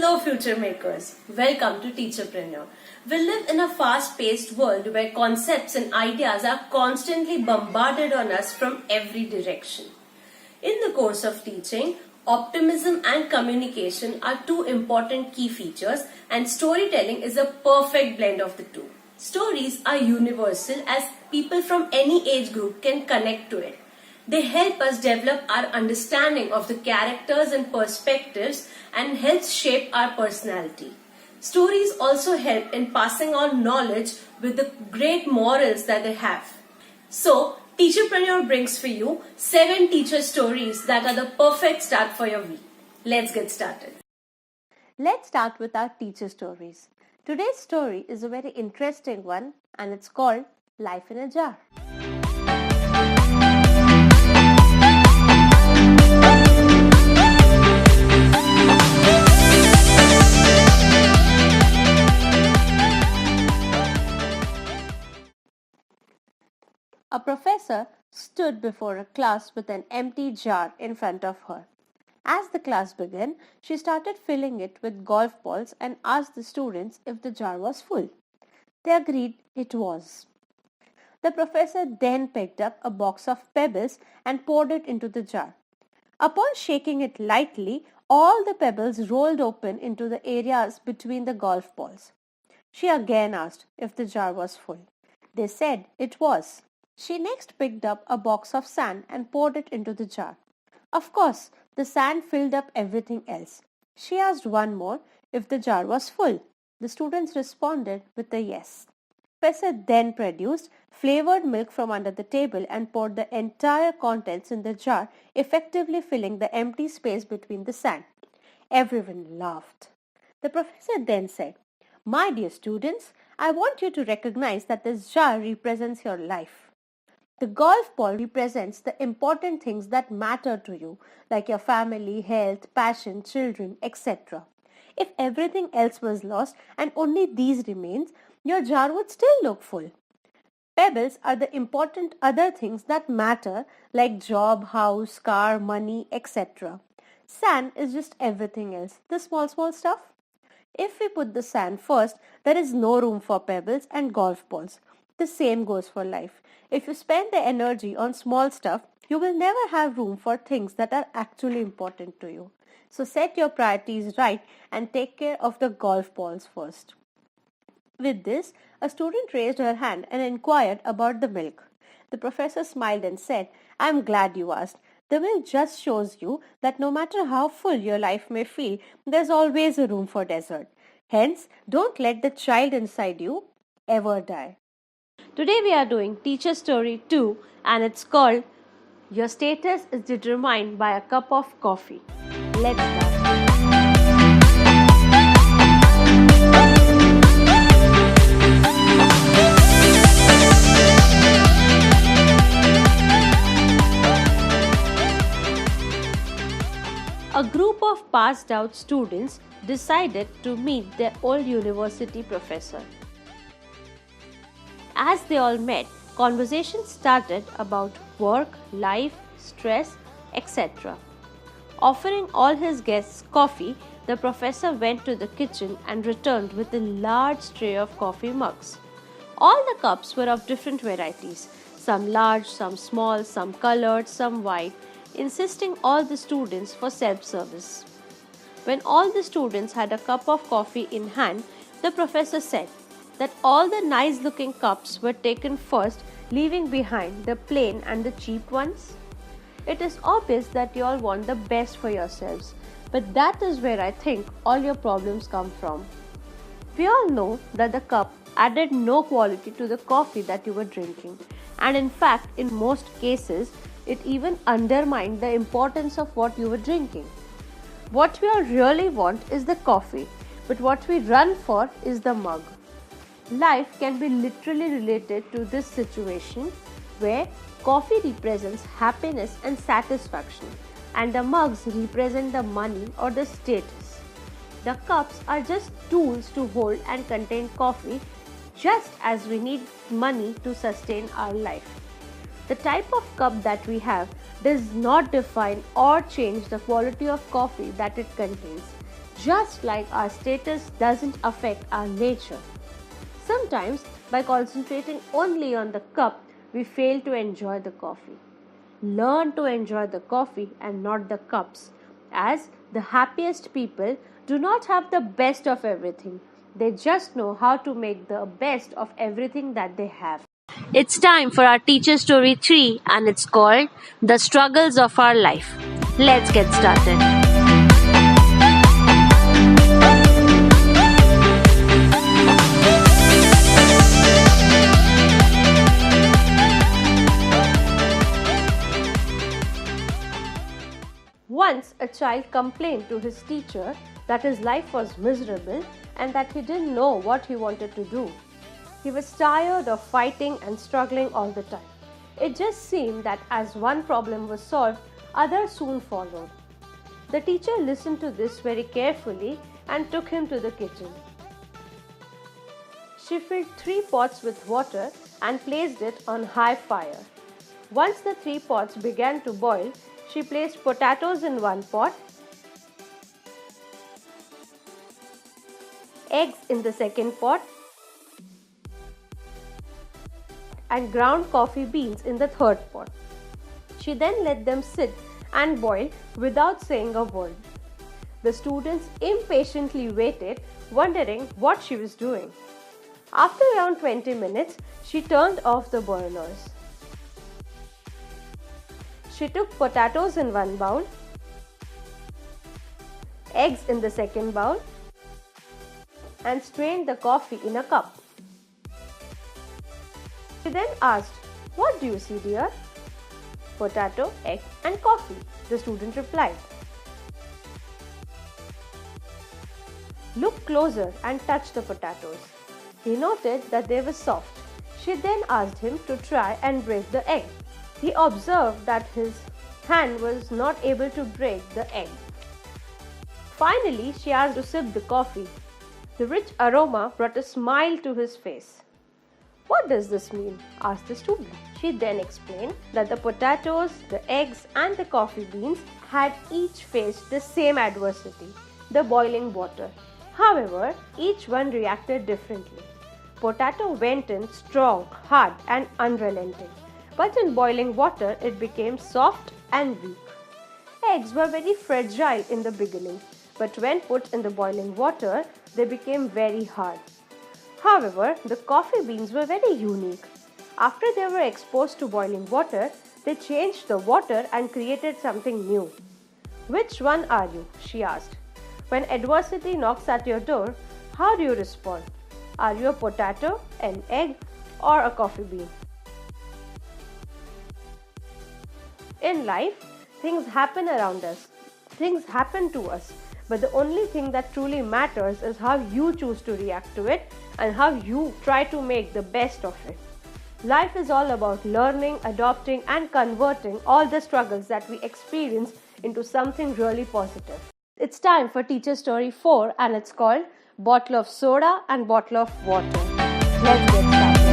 Hello future makers, welcome to Teacherpreneur. We live in a fast-paced world where concepts and ideas are constantly bombarded on us from every direction. In the course of teaching, optimism and communication are two important key features, and storytelling is a perfect blend of the two. Stories are universal as people from any age group can connect to it. They help us develop our understanding of the characters and perspectives and help shape our personality. Stories also help in passing on knowledge with the great morals that they have. So, Teacherpreneur brings for you 7 teacher stories that are the perfect start for your week. Let's get started. Let's start with our teacher stories. Today's story is a very interesting one and it's called Life in a Jar. A professor stood before a class with an empty jar in front of her. As the class began, she started filling it with golf balls and asked the students if the jar was full. They agreed it was. The professor then picked up a box of pebbles and poured it into the jar. Upon shaking it lightly, all the pebbles rolled open into the areas between the golf balls. She again asked if the jar was full. They said it was. She next picked up a box of sand and poured it into the jar. Of course, the sand filled up everything else. She asked one more if the jar was full. The students responded with a yes. The professor then produced flavored milk from under the table and poured the entire contents in the jar, effectively filling the empty space between the sand. Everyone laughed. The professor then said, "My dear students, I want you to recognize that this jar represents your life. The golf ball represents the important things that matter to you, like your family, health, passion, children, etc. If everything else was lost and only these remains, your jar would still look full. Pebbles are the important other things that matter, like job, house, car, money, etc. Sand is just everything else, the small stuff. If we put the sand first, there is no room for pebbles and golf balls. The same goes for life. If you spend the energy on small stuff, you will never have room for things that are actually important to you. So set your priorities right and take care of the golf balls first." With this, a student raised her hand and inquired about the milk. The professor smiled and said, "I am glad you asked. The milk just shows you that no matter how full your life may feel, there's always a room for dessert. Hence, don't let the child inside you ever die." Today we are doing teacher story 2 and it's called Your Status is Determined by a Cup of Coffee. Let's start. A group of passed out students decided to meet their old university professor. As they all met, conversations started about work, life, stress, etc. Offering all his guests coffee, the professor went to the kitchen and returned with a large tray of coffee mugs. All the cups were of different varieties, some large, some small, some colored, some white, insisting all the students for self-service. When all the students had a cup of coffee in hand, the professor said that all the nice-looking cups were taken first, leaving behind the plain and the cheap ones. It is obvious that you all want the best for yourselves, but that is where I think all your problems come from. We all know that the cup added no quality to the coffee that you were drinking, and in fact, in most cases, it even undermined the importance of what you were drinking. What we all really want is the coffee, but what we run for is the mug. Life can be literally related to this situation where coffee represents happiness and satisfaction and the mugs represent the money or the status. The cups are just tools to hold and contain coffee, just as we need money to sustain our life. The type of cup that we have does not define or change the quality of coffee that it contains. Just like our status doesn't affect our nature. Sometimes, by concentrating only on the cup, we fail to enjoy the coffee. Learn to enjoy the coffee and not the cups, as the happiest people do not have the best of everything. They just know how to make the best of everything that they have. It's time for our teacher story 3, and it's called The Struggles of Our Life. Let's get started. Once a child complained to his teacher that his life was miserable and that he didn't know what he wanted to do. He was tired of fighting and struggling all the time. It just seemed that as one problem was solved, others soon followed. The teacher listened to this very carefully and took him to the kitchen. She filled 3 pots with water and placed it on high fire. Once the 3 pots began to boil, she placed potatoes in one pot, eggs in the second pot, and ground coffee beans in the third pot. She then let them sit and boil without saying a word. The students impatiently waited, wondering what she was doing. After around 20 minutes, she turned off the boilers. She took potatoes in one bowl, eggs in the second bowl, and strained the coffee in a cup. She then asked, "What do you see, dear?" "Potato, egg, and coffee," the student replied. "Look closer and touch the potatoes." He noted that they were soft. She then asked him to try and break the egg. He observed that his hand was not able to break the egg. Finally, she asked to sip the coffee. The rich aroma brought a smile to his face. "What does this mean?" asked the student. She then explained that the potatoes, the eggs, and the coffee beans had each faced the same adversity, the boiling water. However, each one reacted differently. Potato went in strong, hard, and unrelenting. But in boiling water, it became soft and weak. Eggs were very fragile in the beginning, but when put in the boiling water, they became very hard. However, the coffee beans were very unique. After they were exposed to boiling water, they changed the water and created something new. "Which one are you?" she asked. "When adversity knocks at your door, how do you respond? Are you a potato, an egg, or a coffee bean?" In life, things happen around us. Things happen to us. But the only thing that truly matters is how you choose to react to it and how you try to make the best of it. Life is all about learning, adopting, and converting all the struggles that we experience into something really positive. It's time for Teacher Story 4, and it's called Bottle of Soda and Bottle of Water. Let's get started.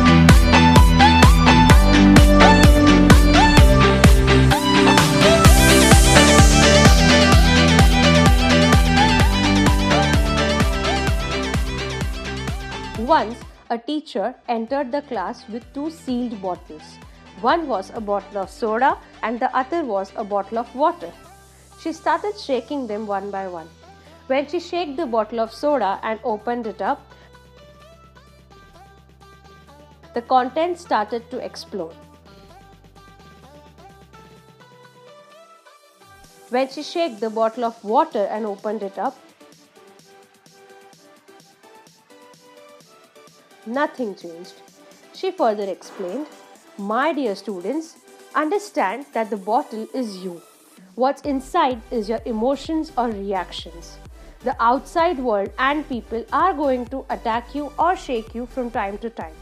Once, a teacher entered the class with 2 sealed bottles. One was a bottle of soda and the other was a bottle of water. She started shaking them one by one. When she shook the bottle of soda and opened it up, the contents started to explode. When she shook the bottle of water and opened it up, nothing changed. She further explained, "My dear students, understand that the bottle is you. What's inside is your emotions or reactions. The outside world and people are going to attack you or shake you from time to time.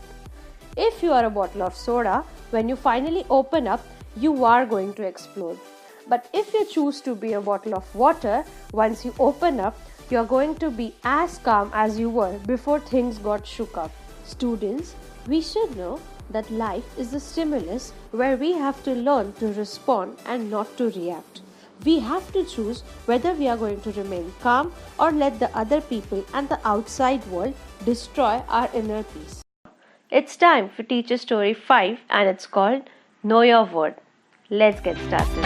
If you are a bottle of soda, when you finally open up, you are going to explode. But if you choose to be a bottle of water, once you open up, you are going to be as calm as you were before things got shook up." Students, we should know that life is a stimulus where we have to learn to respond and not to react. We have to choose whether we are going to remain calm or let the other people and the outside world destroy our inner peace. It's time for Teacher Story 5 and it's called Know Your Word. Let's get started.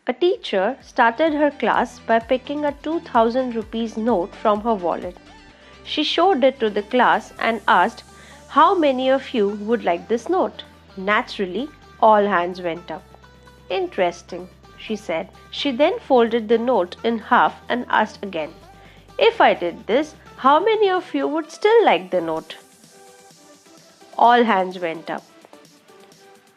A teacher started her class by picking a 2000 rupees note from her wallet. She showed it to the class and asked, "How many of you would like this note?" Naturally, all hands went up. "Interesting," she said. She then folded the note in half and asked again, "If I did this, how many of you would still like the note?" All hands went up.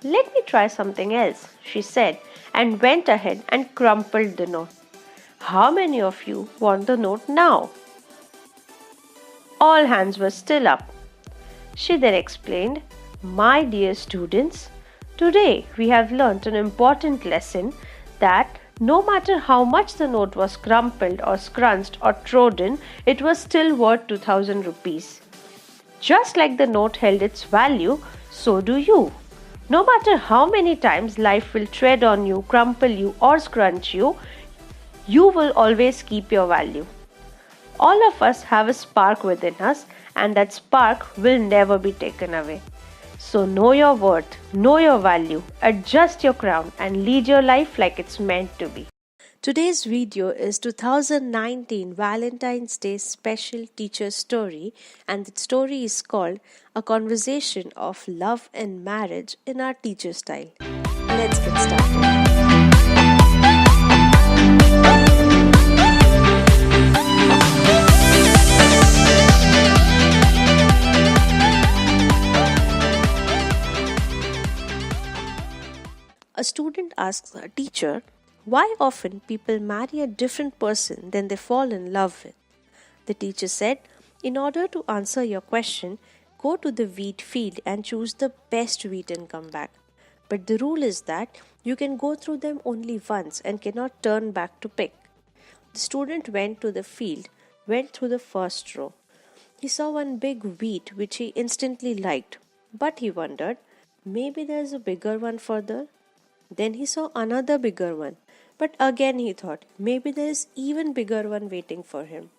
"Let me try something else," she said, and went ahead and crumpled the note. "How many of you want the note now?" All hands were still up. She then explained, "My dear students, today we have learnt an important lesson that no matter how much the note was crumpled or scrunched or trodden, it was still worth 2000 rupees. Just like the note held its value, so do you. No matter how many times life will tread on you, crumple you, or scrunch you, you will always keep your value. All of us have a spark within us, and that spark will never be taken away. So know your worth, know your value, adjust your crown, and lead your life like it's meant to be." Today's video is 2019 Valentine's Day special teacher story, and the story is called A Conversation of Love and Marriage in Our Teacher Style. Let's get started. A student asks a teacher, "Why often people marry a different person than they fall in love with?" The teacher said, "In order to answer your question, go to the wheat field and choose the best wheat and come back. But the rule is that you can go through them only once and cannot turn back to pick." The student went to the field, went through the first row. He saw one big wheat which he instantly liked, but he wondered, maybe there's a bigger one further. Then he saw another bigger one, but again he thought, maybe there is even bigger one waiting for him.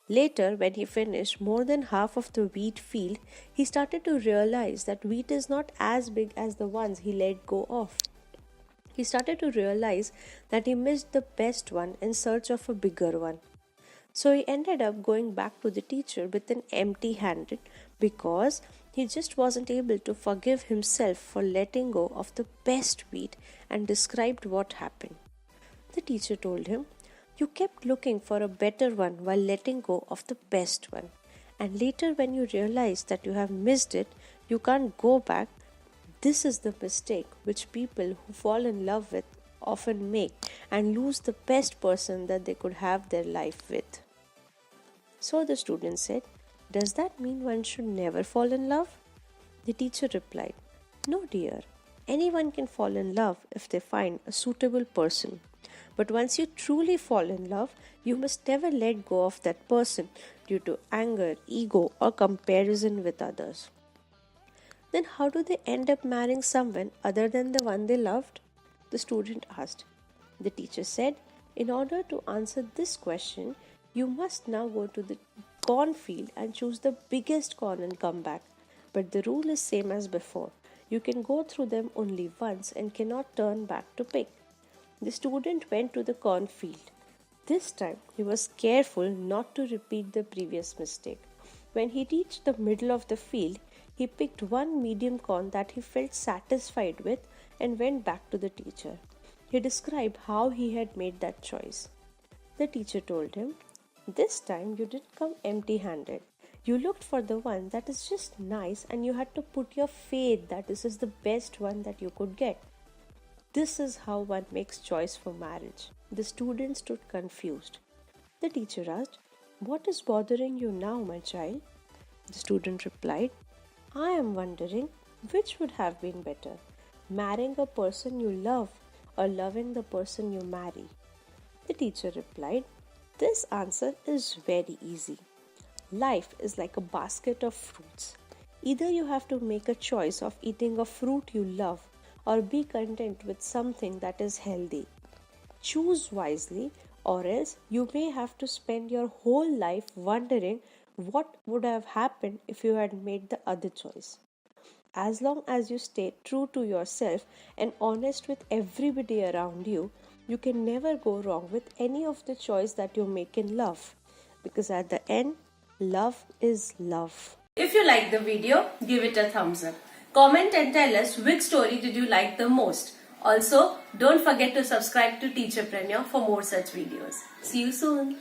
Later, when he finished more than half of the wheat field, he started to realize that wheat is not as big as the ones he let go of. He started to realize that he missed the best one in search of a bigger one. So he ended up going back to the teacher with an empty handed because he just wasn't able to forgive himself for letting go of the best wheat, and described what happened. The teacher told him, "You kept looking for a better one while letting go of the best one. And later, when you realize that you have missed it, you can't go back. This is the mistake which people who fall in love with often make and lose the best person that they could have their life with." So the student said, "Does that mean one should never fall in love?" The teacher replied, "No, dear. Anyone can fall in love if they find a suitable person. But once you truly fall in love, you must never let go of that person due to anger, ego, or comparison with others." "Then how do they end up marrying someone other than the one they loved?" the student asked. The teacher said, "In order to answer this question, you must now go to the cornfield and choose the biggest corn and come back. But the rule is same as before. You can go through them only once and cannot turn back to pick." The student went to the cornfield. This time he was careful not to repeat the previous mistake. When he reached the middle of the field, he picked one medium corn that he felt satisfied with and went back to the teacher. He described how he had made that choice. The teacher told him, "This time you didn't come empty-handed. You looked for the one that is just nice and you had to put your faith that this is the best one that you could get. This is how one makes choice for marriage." The student stood confused. The teacher asked, "What is bothering you now, my child?" The student replied, "I am wondering which would have been better, marrying a person you love or loving the person you marry." The teacher replied, "This answer is very easy. Life is like a basket of fruits. Either you have to make a choice of eating a fruit you love or be content with something that is healthy. Choose wisely, or else you may have to spend your whole life wondering what would have happened if you had made the other choice." As long as you stay true to yourself and honest with everybody around you, you can never go wrong with any of the choice that you make in love. Because at the end, love is love. If you like the video, give it a thumbs up. Comment and tell us which story did you like the most. Also, don't forget to subscribe to Teacherpreneur for more such videos. See you soon.